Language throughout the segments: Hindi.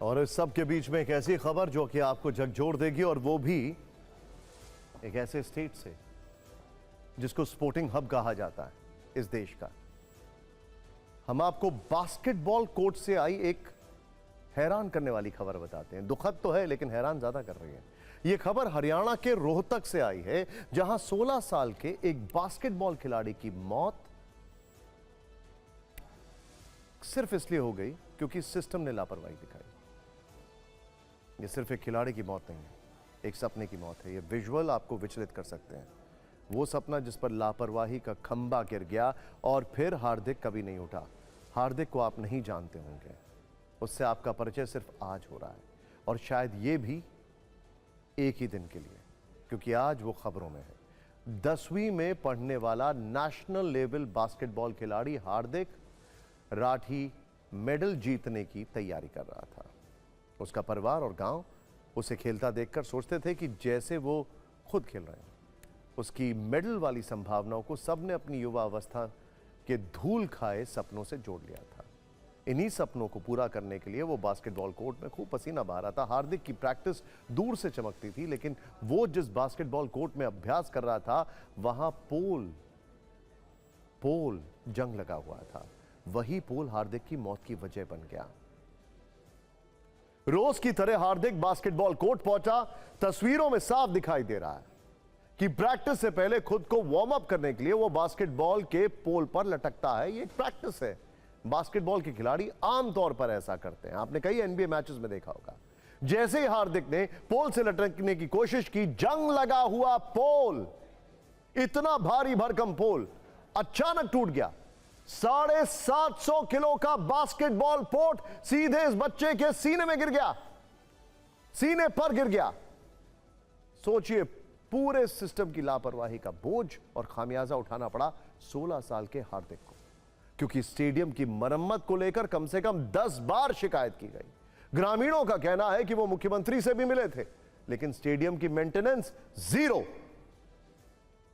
और इस सब के बीच में एक ऐसी खबर जो कि आपको झकझोर देगी, और वो भी एक ऐसे स्टेट से जिसको स्पोर्टिंग हब कहा जाता है इस देश का। हम आपको बास्केटबॉल कोर्ट से आई एक हैरान करने वाली खबर बताते हैं। दुखद तो है लेकिन हैरान ज्यादा कर रही है। यह खबर हरियाणा के रोहतक से आई है, जहां 16 साल के एक बास्केटबॉल खिलाड़ी की मौत सिर्फ इसलिए हो गई क्योंकि सिस्टम ने लापरवाही दिखाई। यह सिर्फ एक खिलाड़ी की मौत नहीं है, एक सपने की मौत है। यह विजुअल आपको विचलित कर सकते हैं। वो सपना जिस पर लापरवाही का खंबा गिर गया और फिर हार्दिक कभी नहीं उठा। हार्दिक को आप नहीं जानते होंगे, उससे आपका परिचय सिर्फ आज हो रहा है, और शायद ये भी एक ही दिन के लिए, क्योंकि आज वो खबरों में है। 10वीं में पढ़ने वाला नेशनल लेवल बास्केटबॉल खिलाड़ी हार्दिक राठी मेडल जीतने की तैयारी कर रहा था। उसका परिवार और गांव उसे खेलता देखकर सोचते थे कि जैसे वो खुद खेल रहे हैं। उसकी मेडल वाली संभावनाओं को सबने अपनी युवा अवस्था के धूल खाए सपनों से जोड़ लिया था। इन्हीं सपनों को पूरा करने के लिए वो बास्केटबॉल कोर्ट में खूब पसीना बहा रहा था। हार्दिक की प्रैक्टिस दूर से चमकती थी, लेकिन वो जिस बास्केटबॉल कोर्ट में अभ्यास कर रहा था वहां पोल जंग लगा हुआ था। वही पोल हार्दिक की मौत की वजह बन गया। रोज की तरह हार्दिक बास्केटबॉल कोर्ट पहुंचा। तस्वीरों में साफ दिखाई दे रहा है कि प्रैक्टिस से पहले खुद को वार्म अप करने के लिए वो बास्केटबॉल के पोल पर लटकता है। ये एक प्रैक्टिस है। बास्केटबॉल के खिलाड़ी आमतौर पर ऐसा करते हैं, आपने कई एनबीए मैचेस में देखा होगा। जैसे ही हार्दिक ने पोल से लटकने की कोशिश की, जंग लगा हुआ पोल, इतना भारी भरकम पोल अचानक टूट गया। 750 किलो का बास्केटबॉल पोर्ट सीधे इस बच्चे के सीने में गिर गया, सीने पर गिर गया। सोचिए, पूरे सिस्टम की लापरवाही का बोझ और खामियाजा उठाना पड़ा 16 साल के हार्दिक को, क्योंकि स्टेडियम की मरम्मत को लेकर कम से कम 10 बार शिकायत की गई। ग्रामीणों का कहना है कि वो मुख्यमंत्री से भी मिले थे, लेकिन स्टेडियम की मेंटेनेंस जीरो।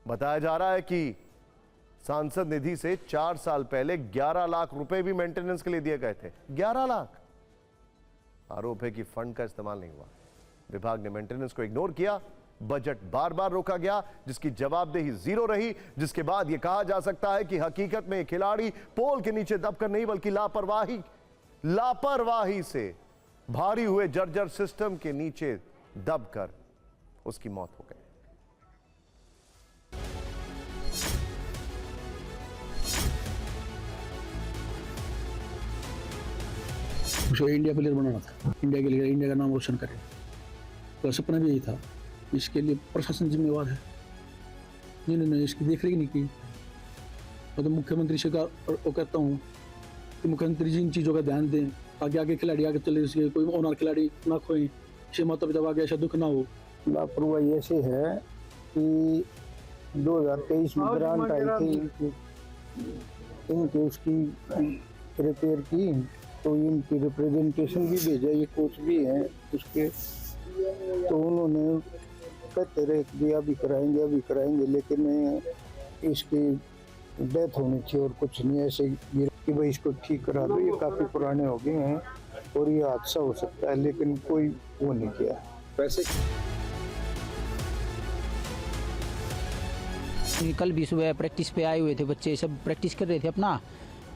बताया जा रहा है कि सांसद निधि से 4 साल पहले 11 लाख रुपए भी मेंटेनेंस के लिए दिए गए थे। 11 लाख। आरोप है कि फंड का इस्तेमाल नहीं हुआ। विभाग ने मेंटेनेंस को इग्नोर किया। बजट बार बार रोका गया, जिसकी जवाबदेही जीरो रही। जिसके बाद यह कहा जा सकता है कि हकीकत में खिलाड़ी पोल के नीचे दबकर नहीं, बल्कि लापरवाही से भारी हुए जर्जर सिस्टम के नीचे दबकर उसकी मौत हो गई। मुझे इंडिया प्लेयर बनाना था, इंडिया के लिए, इंडिया का नाम रोशन करे। तो सपना भी यही था। इसके लिए प्रशासन जिम्मेवार है, जिन्होंने इसकी देखरेख नहीं की। तो मुख्यमंत्री से वो कहता हूँ कि मुख्यमंत्री जी इन चीज़ों का ध्यान दें, आगे आगे खिलाड़ी आगे चले, इसके कोई ऑनर खिलाड़ी ना खोएं, इससे माता पिता आगे ऐसा दुख ना हो। लापरवाही ऐसे है कि 2023 में ग्रांट आई थी इनके, उसकी रिपेयर की, तो इनकी रिप्रेजेंटेशन भी भेजा, ये कोच भी हैं उसके, तो उन्होंने कहते रहे कि अभी कराएंगे, लेकिन इसकी डेथ होनी चाहिए और कुछ नहीं। ऐसे कि भाई इसको ठीक करा दो, ये काफ़ी पुराने हो गए हैं और ये हादसा हो सकता है, लेकिन कोई वो नहीं किया। वैसे कल भी सुबह प्रैक्टिस पे आए हुए थे बच्चे, सब प्रैक्टिस कर रहे थे अपना।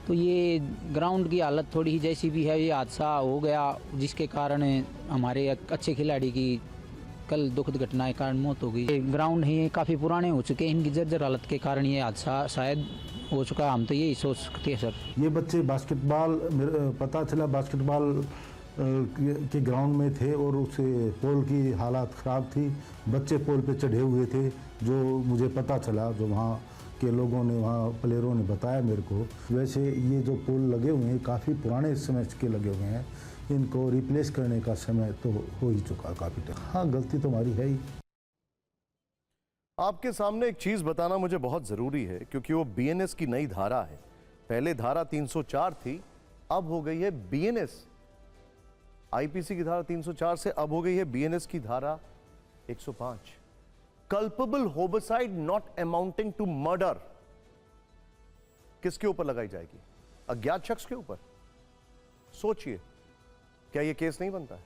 तो ये ग्राउंड की हालत थोड़ी ही जैसी भी है, ये हादसा हो गया, जिसके कारण हमारे अच्छे खिलाड़ी की कल दुखद घटना के कारण मौत हो गई। ग्राउंड ही काफ़ी पुराने हो चुके हैं, इनकी जर्जर हालत के कारण ये हादसा शायद हो चुका है। हम तो यही सोच सकते हैं सर। ये बच्चे बास्केटबॉल, पता चला बास्केटबॉल के ग्राउंड में थे और उसे पोल की हालत ख़राब थी। बच्चे पोल पे चढ़े हुए थे, जो मुझे पता चला, जो वहाँ के लोगों ने, वहाँ प्लेयरों ने बताया मेरे को। वैसे ये जो पोल लगे हुए हैं काफ़ी पुराने समय के लगे हुए हैं, इनको रिप्लेस करने का समय तो हो ही चुका काफ़ी टाइम। हाँ, गलती तो हमारी है ही। आपके सामने एक चीज बताना मुझे बहुत जरूरी है, क्योंकि वो बीएनएस की नई धारा है। पहले धारा 304 थी, अब हो गई है बीएनएस। आईपीसी की धारा 304 से अब हो गई है बीएनएस की धारा 105। Culpable homicide not amounting to murder किसके ऊपर लगाई जाएगी? अज्ञात शख्स के ऊपर। सोचिए, क्या यह केस नहीं बनता है?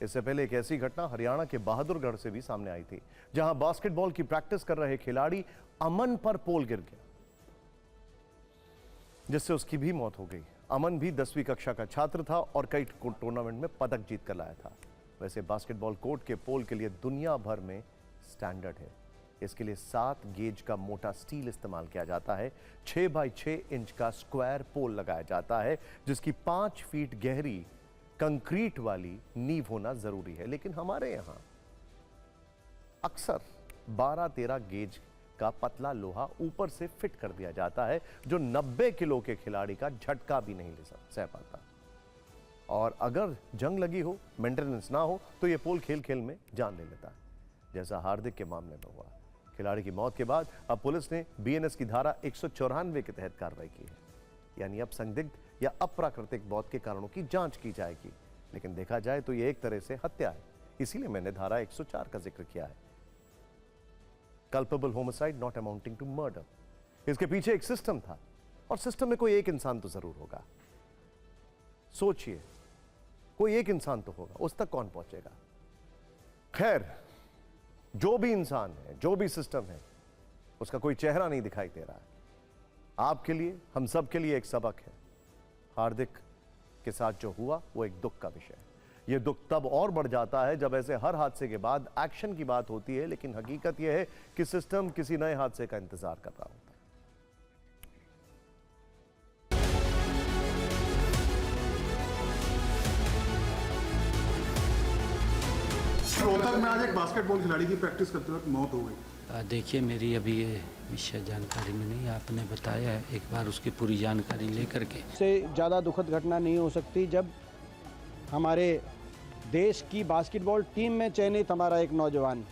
इससे पहले एक ऐसी घटना हरियाणा के बहादुरगढ़ से भी सामने आई थी, जहां बास्केटबॉल की प्रैक्टिस कर रहे खिलाड़ी अमन पर पोल गिर गया, जिससे उसकी भी मौत हो गई। अमन भी 10वीं कक्षा का छात्र था और कई टूर्नामेंट में पदक जीत कर लाया था। वैसे बास्केटबॉल कोर्ट के पोल के लिए दुनिया भर में स्टैंडर्ड है। इसके लिए 7 गेज का मोटा स्टील इस्तेमाल किया जाता है। 6 बाई 6 इंच का स्क्वायर पोल लगाया जाता है, जिसकी 5 फीट गहरी कंक्रीट वाली नींव होना जरूरी है। लेकिन हमारे यहां अक्सर 12-13 गेज का पतला लोहा ऊपर से फिट कर दिया जाता है, जो 90 किलो के खिलाड़ी का झटका भी नहीं सह पाता। और अगर जंग लगी हो, मेंटेनेंस ना हो, तो यह पोल खेल खेल में जान ले लेता है, जैसा हार्दिक के मामले में हुआ। खिलाड़ी की मौत के बाद अब पुलिस ने बीएनएस की धारा 194 के तहत कार्रवाई की है, यानी अब संदिग्ध या अप्राकृतिक मौत के कारणों की जांच की जाएगी। लेकिन देखा जाए तो यह एक तरह से हत्या है, इसीलिए मैंने धारा 104 का जिक्र किया है, culpable homicide not amounting to murder. इसके पीछे एक सिस्टम था, और सिस्टम में कोई एक इंसान तो जरूर होगा। सोचिए, कोई एक इंसान तो होगा, उस तक कौन पहुंचेगा? खैर, जो भी इंसान है, जो भी सिस्टम है, उसका कोई चेहरा नहीं दिखाई दे रहा है। आपके लिए, हम सब के लिए एक सबक है। हार्दिक के साथ जो हुआ वो एक दुख का विषय है। यह दुख तब और बढ़ जाता है जब ऐसे हर हादसे के बाद एक्शन की बात होती है, लेकिन हकीकत यह है कि सिस्टम किसी नए हादसे का इंतजार कर रहा होता है। रोहतक में आज एक बास्केटबॉल खिलाड़ी की प्रैक्टिस करते वक्त मौत हो गई। देखिए, मेरी अभी ये विषय जानकारी में नहीं, आपने बताया है, एक बार उसकी पूरी जानकारी लेकर के। से ज़्यादा दुखद घटना नहीं हो सकती जब हमारे देश की बास्केटबॉल टीम में चयनित हमारा एक नौजवान,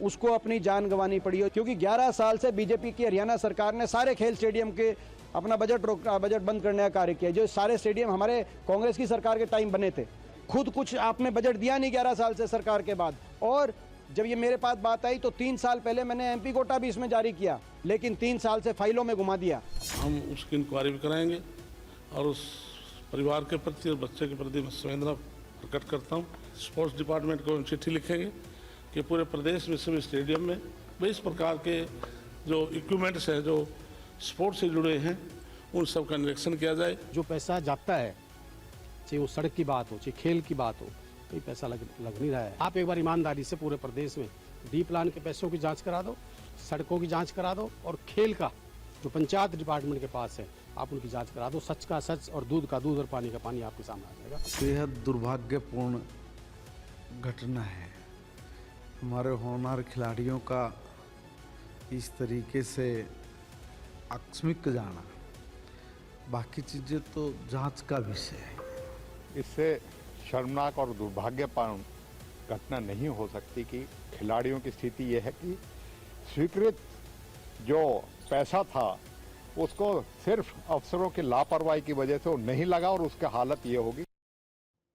उसको अपनी जान गंवानी पड़ी हो। क्योंकि 11 साल से बीजेपी की हरियाणा सरकार ने सारे खेल स्टेडियम के अपना बजट बंद करने का कार्य किया। जो सारे स्टेडियम हमारे कांग्रेस की सरकार के टाइम बने थे, खुद कुछ आपने बजट दिया नहीं 11 साल से सरकार के बाद। और जब ये मेरे पास बात आई तो 3 साल पहले मैंने एमपी कोटा भी इसमें जारी किया, लेकिन 3 साल से फाइलों में घुमा दिया। हम उसकी इंक्वायरी भी कराएंगे और उस परिवार के प्रति और बच्चे के प्रति मैं संवेदना प्रकट करता हूँ। स्पोर्ट्स डिपार्टमेंट को चिट्ठी लिखेंगे कि पूरे प्रदेश में सभी स्टेडियम में इस प्रकार के जो इक्विपमेंट्स हैं जो स्पोर्ट्स से जुड़े हैं, उन सब का निरीक्षण किया जाए। जो पैसा जाता है, चाहे वो सड़क की बात हो, चाहे खेल की बात हो, कोई पैसा लग नहीं रहा है। आप एक बार ईमानदारी से पूरे प्रदेश में डी प्लान के पैसों की जांच करा दो, सड़कों की जांच करा दो, और खेल का जो पंचायत डिपार्टमेंट के पास है आप उनकी जांच करा दो। सच का सच और दूध का दूध और पानी का पानी आपके सामने आ जाएगा। बेहद दुर्भाग्यपूर्ण घटना है। हमारे होनहार खिलाड़ियों का इस तरीके से आकस्मिक जाना, बाकी चीज़ें तो जांच का विषय है। इससे शर्मनाक और दुर्भाग्यपूर्ण घटना नहीं हो सकती कि खिलाड़ियों की स्थिति यह है कि स्वीकृत जो पैसा था उसको सिर्फ अफसरों की लापरवाही की वजह से वो नहीं लगा, और उसकी हालत ये होगी